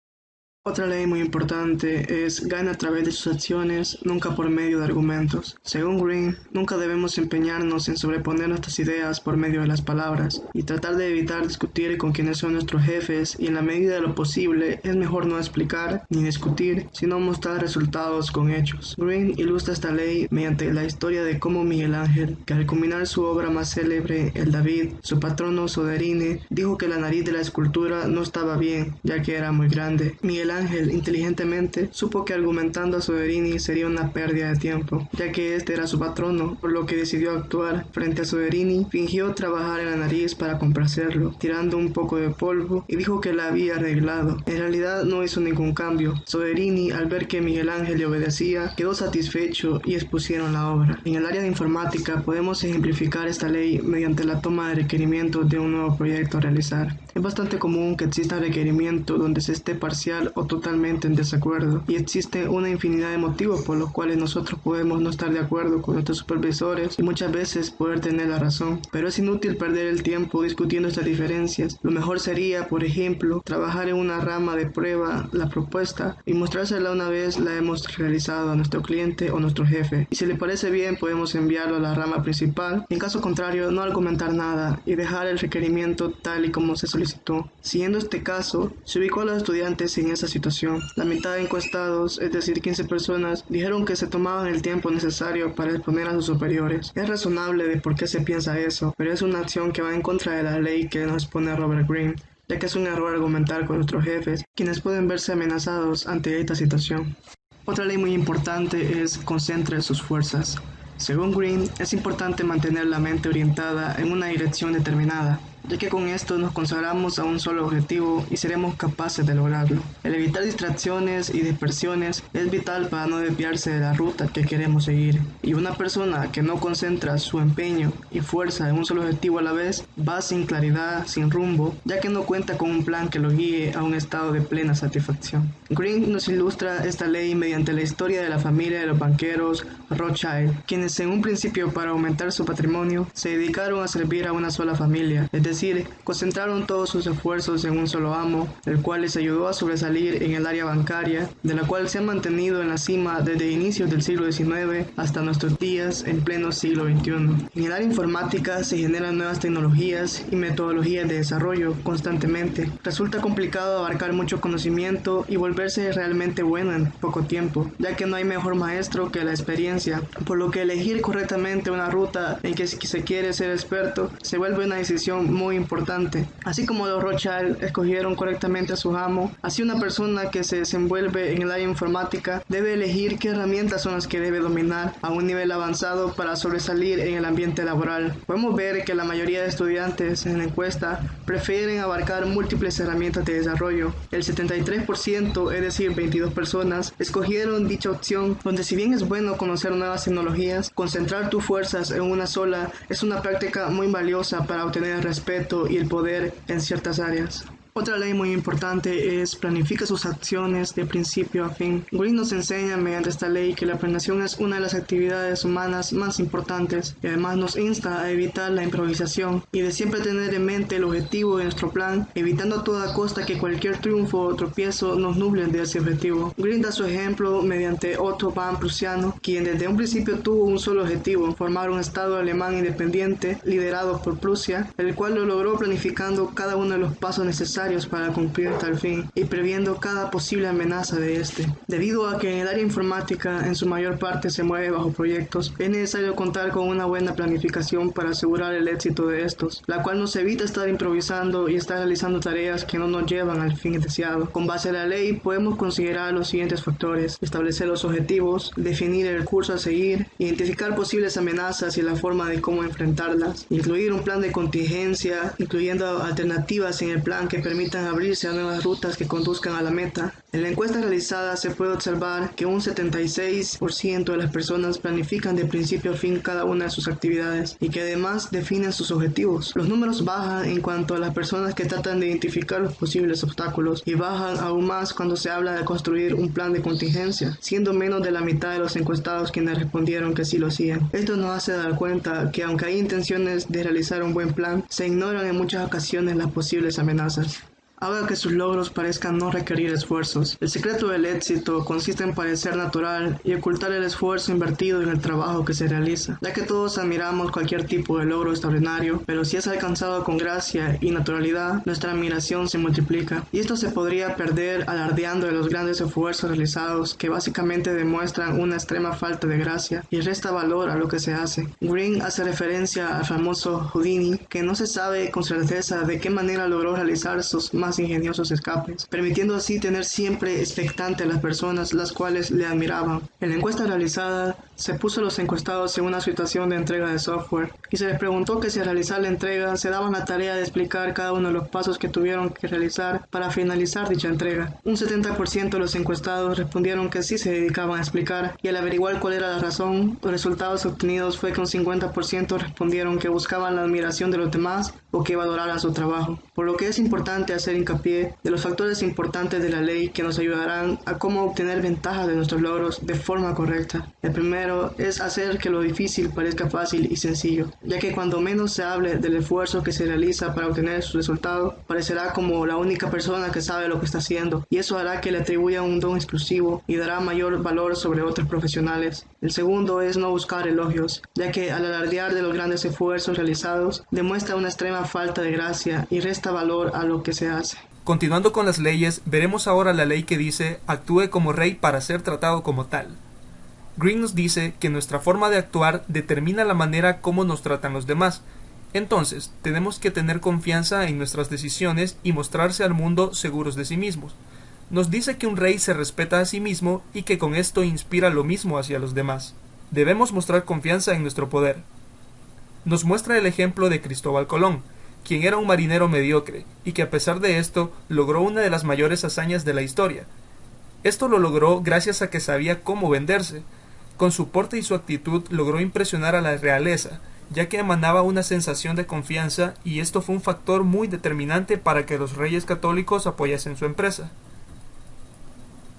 [SPEAKER 3] Otra ley muy importante es gana a través de sus acciones, nunca por medio de argumentos. Según Green, nunca debemos empeñarnos en sobreponer nuestras ideas por medio de las palabras y tratar de evitar discutir con quienes son nuestros jefes, y en la medida de lo posible es mejor no explicar ni discutir, sino mostrar resultados con hechos. Green ilustra esta ley mediante la historia de cómo Miguel Ángel, que al culminar su obra más célebre, el David, su patrono Soderini, dijo que la nariz de la escultura no estaba bien, ya que era muy grande. Miguel Ángel inteligentemente supo que argumentando a Soderini sería una pérdida de tiempo, ya que este era su patrono, por lo que decidió actuar. Frente a Soderini, fingió trabajar en la nariz para complacerlo, tirando un poco de polvo, y dijo que la había arreglado. En realidad no hizo ningún cambio. Soderini, al ver que Miguel Ángel le obedecía, quedó satisfecho y expusieron la obra. En el área de informática podemos ejemplificar esta ley mediante la toma de requerimientos de un nuevo proyecto a realizar. Es bastante común que exista requerimiento donde se esté parcial o totalmente en desacuerdo, y existe una infinidad de motivos por los cuales nosotros podemos no estar de acuerdo con nuestros supervisores y muchas veces poder tener la razón, pero es inútil perder el tiempo discutiendo estas diferencias. Lo mejor sería, por ejemplo, trabajar en una rama de prueba la propuesta y mostrársela una vez la hemos realizado a nuestro cliente o nuestro jefe, y si le parece bien podemos enviarlo a la rama principal. En caso contrario, no argumentar nada y dejar el requerimiento tal y como se solicitó. Siguiendo este caso, se ubicó a los estudiantes en esa situación. La mitad de encuestados, es decir 15 personas, dijeron que se tomaban el tiempo necesario para exponer a sus superiores. Es razonable de por qué se piensa eso, pero es una acción que va en contra de la ley que nos pone Robert Greene, ya que es un error argumentar con nuestros jefes, quienes pueden verse amenazados ante esta situación. Otra ley muy importante es concentre sus fuerzas. Según Greene, es importante mantener la mente orientada en una dirección determinada, ya que con esto nos consagramos a un solo objetivo y seremos capaces de lograrlo. El evitar distracciones y dispersiones es vital para no desviarse de la ruta que queremos seguir, y una persona que no concentra su empeño y fuerza en un solo objetivo a la vez va sin claridad, sin rumbo, ya que no cuenta con un plan que lo guíe a un estado de plena satisfacción. Greene nos ilustra esta ley mediante la historia de la familia de los banqueros Rothschild, quienes en un principio, para aumentar su patrimonio, se dedicaron a servir a una sola familia, es decir, concentraron todos sus esfuerzos en un solo amo, el cual les ayudó a sobresalir en el área bancaria, de la cual se han mantenido en la cima desde inicios del siglo XIX hasta nuestros días en pleno siglo XXI. En el área informática se generan nuevas tecnologías y metodologías de desarrollo constantemente. Resulta complicado abarcar mucho conocimiento y volverse realmente bueno en poco tiempo, ya que no hay mejor maestro que la experiencia, por lo que elegir correctamente una ruta en que se quiere ser experto se vuelve una decisión muy importante. Así como los Rothschild escogieron correctamente a su amo, así una persona que se desenvuelve en el área informática debe elegir qué herramientas son las que debe dominar a un nivel avanzado para sobresalir en el ambiente laboral. Podemos ver que la mayoría de estudiantes en la encuesta prefieren abarcar múltiples herramientas de desarrollo. El 73%, es decir 22 personas, escogieron dicha opción, donde si bien es bueno conocer nuevas tecnologías, concentrar tus fuerzas en una sola es una práctica muy valiosa para obtener el respeto y el poder en ciertas áreas. Otra ley muy importante es planifica sus acciones de principio a fin. Green nos enseña mediante esta ley que la planeación es una de las actividades humanas más importantes y además nos insta a evitar la improvisación y de siempre tener en mente el objetivo de nuestro plan, evitando a toda costa que cualquier triunfo o tropiezo nos nublen de ese objetivo. Green da su ejemplo mediante Otto von Prusiano, quien desde un principio tuvo un solo objetivo, formar un estado alemán independiente liderado por Prusia, el cual lo logró planificando cada uno de los pasos necesarios para cumplir tal fin y previendo cada posible amenaza de este. Debido a que en el área informática en su mayor parte se mueve bajo proyectos, es necesario contar con una buena planificación para asegurar el éxito de estos, la cual nos evita estar improvisando y estar realizando tareas que no nos llevan al fin deseado. Con base a la ley podemos considerar los siguientes factores: establecer los objetivos, definir el curso a seguir, identificar posibles amenazas y la forma de cómo enfrentarlas, incluir un plan de contingencia, incluyendo alternativas en el plan que permitan abrirse a nuevas rutas que conduzcan a la meta. En la encuesta realizada se puede observar que un 76% de las personas planifican de principio a fin cada una de sus actividades y que además definen sus objetivos. Los números bajan en cuanto a las personas que tratan de identificar los posibles obstáculos y bajan aún más cuando se habla de construir un plan de contingencia, siendo menos de la mitad de los encuestados quienes respondieron que sí lo hacían. Esto nos hace dar cuenta que aunque hay intenciones de realizar un buen plan, se ignoran en muchas ocasiones las posibles amenazas. Haga que sus logros parezcan no requerir esfuerzos. El secreto del éxito consiste en parecer natural y ocultar el esfuerzo invertido en el trabajo que se realiza, ya que todos admiramos cualquier tipo de logro extraordinario, pero si es alcanzado con gracia y naturalidad, nuestra admiración se multiplica, y esto se podría perder alardeando de los grandes esfuerzos realizados que básicamente demuestran una extrema falta de gracia y resta valor a lo que se hace. Green hace referencia al famoso Houdini, que no se sabe con certeza de qué manera logró realizar sus más ingeniosos escapes, permitiendo así tener siempre expectante a las personas las cuales le admiraban. En la encuesta realizada se puso a los encuestados en una situación de entrega de software y se les preguntó que si al realizar la entrega se daban la tarea de explicar cada uno de los pasos que tuvieron que realizar para finalizar dicha entrega. Un 70% de los encuestados respondieron que sí se dedicaban a explicar, y al averiguar cuál era la razón, los resultados obtenidos fue que un 50% respondieron que buscaban la admiración de los demás o que valoraran su trabajo, por lo que es importante hacer hincapié de los factores importantes de la ley que nos ayudarán a cómo obtener ventaja de nuestros logros de forma correcta. El primero es hacer que lo difícil parezca fácil y sencillo, ya que cuando menos se hable del esfuerzo que se realiza para obtener su resultado, parecerá como la única persona que sabe lo que está haciendo, y eso hará que le atribuya un don exclusivo y dará mayor valor sobre otros profesionales. El segundo es no buscar elogios, ya que al alardear de los grandes esfuerzos realizados, demuestra una extrema falta de gracia y resta valor a lo que se hace.
[SPEAKER 1] Continuando con las leyes, veremos ahora la ley que dice actúe como rey para ser tratado como tal. Green nos dice que nuestra forma de actuar determina la manera como nos tratan los demás. Entonces, tenemos que tener confianza en nuestras decisiones y mostrarse al mundo seguros de sí mismos. Nos dice que un rey se respeta a sí mismo y que con esto inspira lo mismo hacia los demás. Debemos mostrar confianza en nuestro poder. Nos muestra el ejemplo de Cristóbal Colón, quien era un marinero mediocre y que a pesar de esto logró una de las mayores hazañas de la historia. Esto lo logró gracias a que sabía cómo venderse. Con su porte y su actitud logró impresionar a la realeza, ya que emanaba una sensación de confianza, y esto fue un factor muy determinante para que los reyes católicos apoyasen su empresa.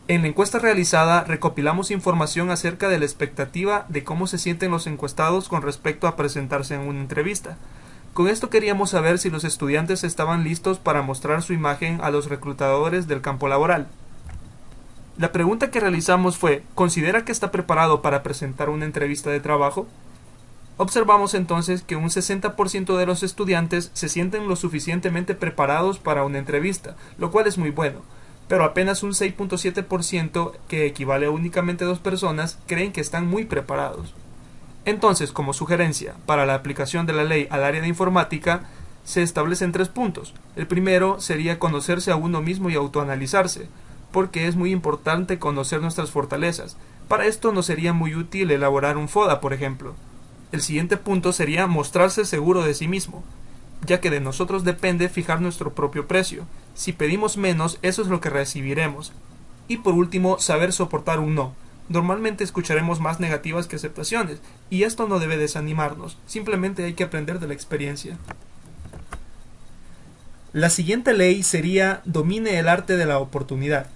[SPEAKER 1] En la encuesta realizada recopilamos información acerca de la expectativa de cómo se sienten los encuestados con respecto a presentarse en una entrevista. Con esto queríamos saber si los estudiantes estaban listos para mostrar su imagen a los reclutadores del campo laboral. La pregunta que realizamos fue: ¿considera que está preparado para presentar una entrevista de trabajo? Observamos entonces que un 60% de los estudiantes se sienten lo suficientemente preparados para una entrevista, lo cual es muy bueno, pero apenas un 6.7%, que equivale a únicamente 2 personas, creen que están muy preparados. Entonces, como sugerencia para la aplicación de la ley al área de informática, se establecen 3 puntos. El primero sería conocerse a uno mismo y autoanalizarse, porque es muy importante conocer nuestras fortalezas. Para esto nos sería muy útil elaborar un FODA, por ejemplo. El siguiente punto sería mostrarse seguro de sí mismo, ya que de nosotros depende fijar nuestro propio precio. Si pedimos menos, eso es lo que recibiremos. Y por último, saber soportar un no. Normalmente escucharemos más negativas que aceptaciones, y esto no debe desanimarnos, simplemente hay que aprender de la experiencia. La siguiente ley sería domine el arte de la oportunidad.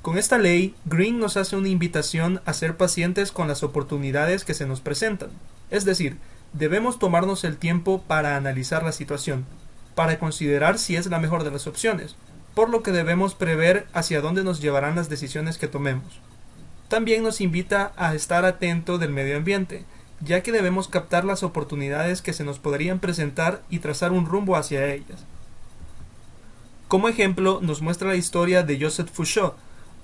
[SPEAKER 1] Con esta ley, Green nos hace una invitación a ser pacientes con las oportunidades que se nos presentan. Es decir, debemos tomarnos el tiempo para analizar la situación, para considerar si es la mejor de las opciones, por lo que debemos prever hacia dónde nos llevarán las decisiones que tomemos. También nos invita a estar atento del medio ambiente, ya que debemos captar las oportunidades que se nos podrían presentar y trazar un rumbo hacia ellas. Como ejemplo, nos muestra la historia de Joseph Foucault,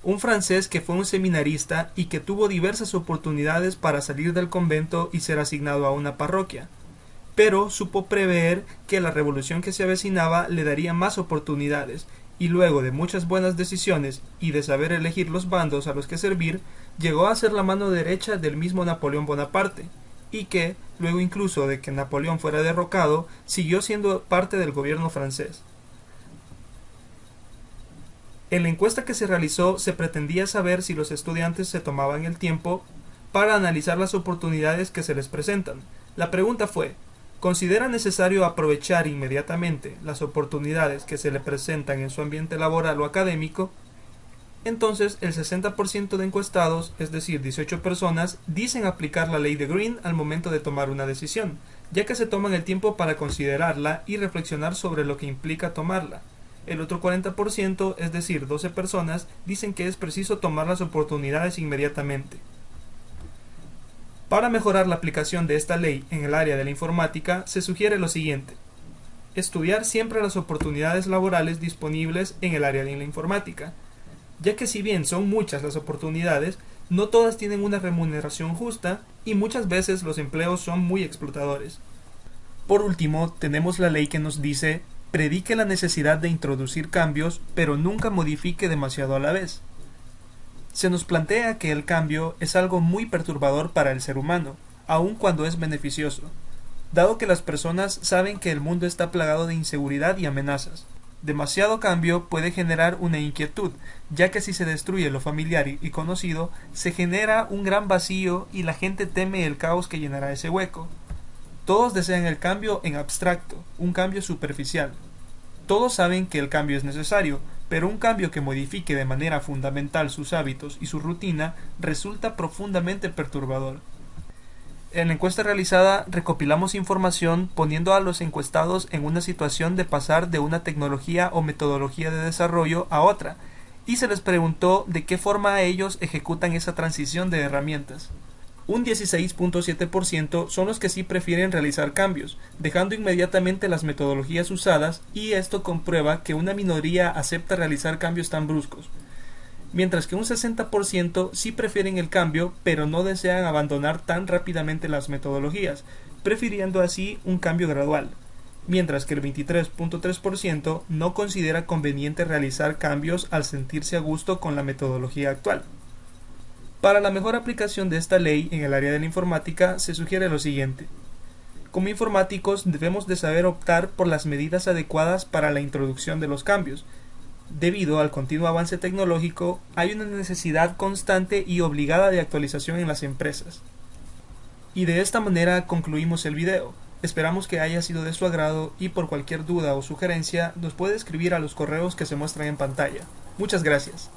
[SPEAKER 1] un francés que fue un seminarista y que tuvo diversas oportunidades para salir del convento y ser asignado a una parroquia, pero supo prever que la revolución que se avecinaba le daría más oportunidades, y luego de muchas buenas decisiones y de saber elegir los bandos a los que servir, llegó a ser la mano derecha del mismo Napoleón Bonaparte, y que, luego incluso de que Napoleón fuera derrocado, siguió siendo parte del gobierno francés. En la encuesta que se realizó se pretendía saber si los estudiantes se tomaban el tiempo para analizar las oportunidades que se les presentan. La pregunta fue: ¿considera necesario aprovechar inmediatamente las oportunidades que se le presentan en su ambiente laboral o académico? Entonces, el 60% de encuestados, es decir, 18 personas, dicen aplicar la ley de Green al momento de tomar una decisión, ya que se toman el tiempo para considerarla y reflexionar sobre lo que implica tomarla. El otro 40%, es decir, 12 personas, dicen que es preciso tomar las oportunidades inmediatamente. Para mejorar la aplicación de esta ley en el área de la informática, se sugiere lo siguiente: estudiar siempre las oportunidades laborales disponibles en el área de la informática, ya que si bien son muchas las oportunidades, no todas tienen una remuneración justa y muchas veces los empleos son muy explotadores. Por último, tenemos la ley que nos dice: predique la necesidad de introducir cambios, pero nunca modifique demasiado a la vez. Se nos plantea que el cambio es algo muy perturbador para el ser humano, aun cuando es beneficioso, dado que las personas saben que el mundo está plagado de inseguridad y amenazas. Demasiado cambio puede generar una inquietud, ya que si se destruye lo familiar y conocido, se genera un gran vacío y la gente teme el caos que llenará ese hueco. Todos desean el cambio en abstracto, un cambio superficial. Todos saben que el cambio es necesario, pero un cambio que modifique de manera fundamental sus hábitos y su rutina resulta profundamente perturbador. En la encuesta realizada recopilamos información poniendo a los encuestados en una situación de pasar de una tecnología o metodología de desarrollo a otra, y se les preguntó de qué forma ellos ejecutan esa transición de herramientas. Un 16.7% son los que sí prefieren realizar cambios, dejando inmediatamente las metodologías usadas, y esto comprueba que una minoría acepta realizar cambios tan bruscos. Mientras que un 60% sí prefieren el cambio, pero no desean abandonar tan rápidamente las metodologías, prefiriendo así un cambio gradual. Mientras que el 23.3% no considera conveniente realizar cambios al sentirse a gusto con la metodología actual. Para la mejor aplicación de esta ley en el área de la informática se sugiere lo siguiente: como informáticos debemos de saber optar por las medidas adecuadas para la introducción de los cambios. Debido al continuo avance tecnológico, hay una necesidad constante y obligada de actualización en las empresas. Y de esta manera concluimos el video. Esperamos que haya sido de su agrado y por cualquier duda o sugerencia nos puede escribir a los correos que se muestran en pantalla. Muchas gracias.